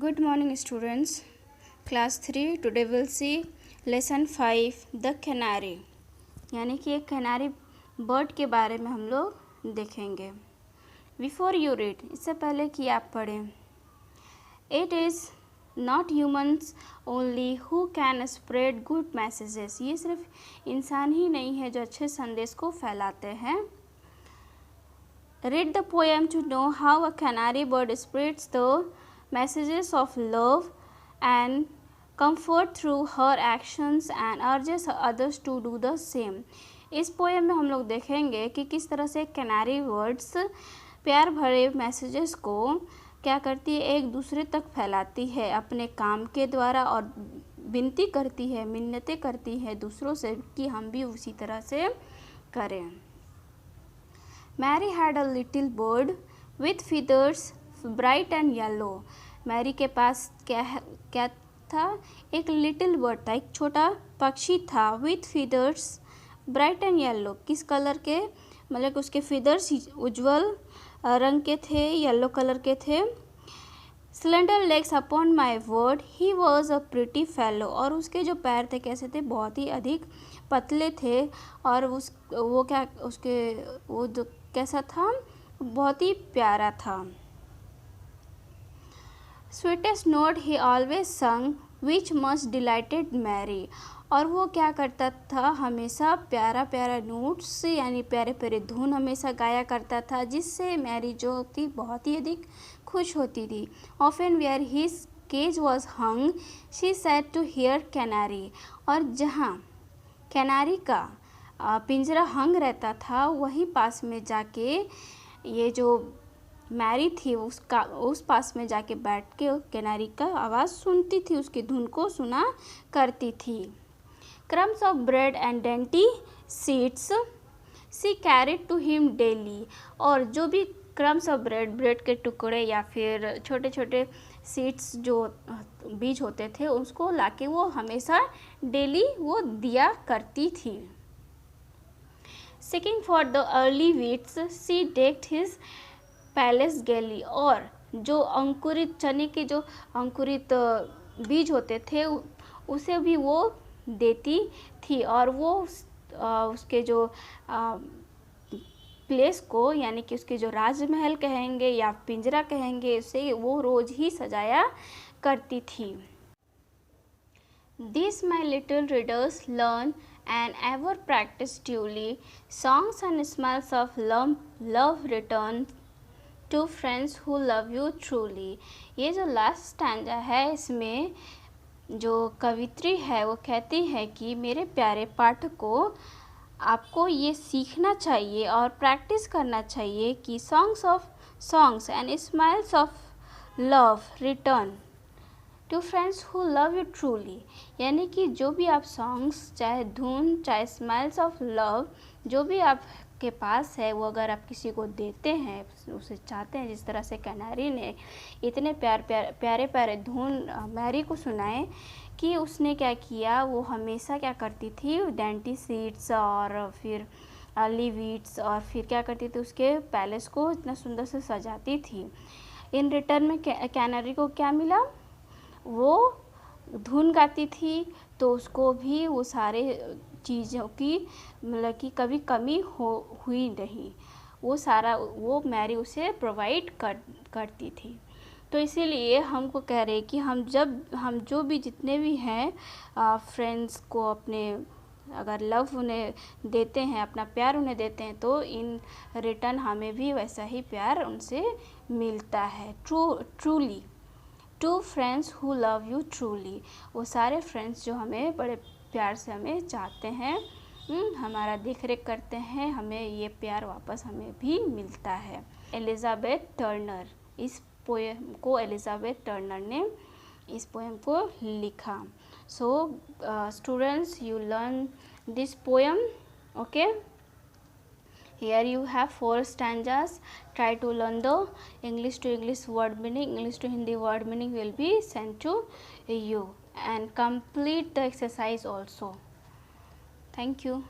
Good morning students. Class 3 today we'll see lesson 5 the canary यानी कि एक Canary bird के बारे में हम लोग देखेंगे. Before you read, इससे पहले कि आप पढ़ें, It is not humans only who can spread good messages. ये सिर्फ इंसान ही नहीं है जो अच्छे संदेश को फैलाते हैं. Read the poem to know how a canary bird spreads the messages of love and comfort through her actions and urges others to do the same. इस पोएम में हम लोग देखेंगे कि किस तरह से कैनारी बर्ड्स प्यार भरे मैसेजेस को क्या करती है, एक दूसरे तक फैलाती है अपने काम के द्वारा और विनती करती है, मिन्नतें करती है दूसरों से कि हम भी उसी तरह से करें. Mary had a little bird with feathers bright and yellow. Mary के पास क्या था? एक लिटिल बर्ड था, एक छोटा पक्षी था. With feathers bright and yellow, किस कलर के? मतलब उसके feathers उज्जवल रंग के थे, येलो कलर के थे. Slender legs upon my word he was a pretty fellow. और उसके जो पैर थे कैसे थे? बहुत ही अधिक पतले थे. और वो जो कैसा था? बहुत ही प्यारा था. स्वीटेस्ट नोट ही ऑलवेज संग विच मच डिलाइटेड मैरी. और वो क्या करता था? हमेशा प्यारा प्यारा नोट्स यानी प्यारे प्यारे धुन हमेशा गाया करता था, जिससे मैरी जो थी बहुत ही अधिक खुश होती थी. Often where his cage was hung she said to hear canary. और जहाँ कैनारी का पिंजरा हंग रहता था वही पास में जाके ये जो मैरी थी उस पास में जाके बैठ के कैनारी का आवाज़ सुनती थी, उसकी धुन को सुना करती थी. Crumbs of bread and dainty seeds she carried to him daily. और जो भी क्रम्स ऑफ ब्रेड के टुकड़े या फिर छोटे छोटे सीड्स जो बीज होते थे उसको लाके वो हमेशा डेली वो दिया करती थी. Seeking for the early wheats, she decked his palace gaily. और जो अंकुरित चने के जो अंकुरित बीज होते थे उसे भी वो देती थी. और वो उसके जो प्लेस को यानी कि उसके जो राजमहल कहेंगे या पिंजरा कहेंगे उसे वो रोज ही सजाया करती थी. This my little readers learn and ever practice duly. Songs and smiles of love return to friends who love you truly. ये जो लास्ट स्टैंजा है इसमें जो कवित्री है वो कहती है कि मेरे प्यारे पाठकों, आपको ये सीखना चाहिए और प्रैक्टिस करना चाहिए कि songs and smiles of love return to friends who love you truly. यानी कि जो भी आप सॉन्ग्स, चाहे धुन, चाहे स्माइल्स ऑफ लव, जो भी आपके पास है वो अगर आप किसी को देते हैं, उसे चाहते हैं, जिस तरह से कैनारी ने इतने प्यारे प्यारे धुन मैरी को सुनाए कि उसने क्या किया, वो हमेशा क्या करती थी, डेंटी सीड्स और फिर लीवीट्स और फिर क्या करती थी, उसके पैलेस को इतना सुंदर से सजाती थी. इन रिटर्न में कैनारी को क्या मिला? वो धुन गाती थी तो उसको भी वो सारे चीज़ों की मतलब कि कभी कमी हुई नहीं. वो मैरी उसे प्रोवाइड करती थी. तो इसीलिए हमको कह रहे कि हम जो भी जितने भी हैं फ्रेंड्स को अपने अगर लव उन्हें देते हैं, अपना प्यार उन्हें देते हैं, तो इन रिटर्न हमें भी वैसा ही प्यार उनसे मिलता है. Truly to friends who love you truly. वो सारे फ्रेंड्स जो हमें बड़े प्यार से हमें चाहते हैं, हमारा देख रेख करते हैं, हमें ये प्यार वापस हमें भी मिलता है. Elizabeth Turner. इस पोएम को एलिज़ाबेथ टर्नर ने इस पोएम को लिखा. So students, you learn this poem. Okay, here you have 4 stanzas. Try to learn the English to English word meaning. English to Hindi word meaning will be sent to you, and complete the exercise also. Thank you.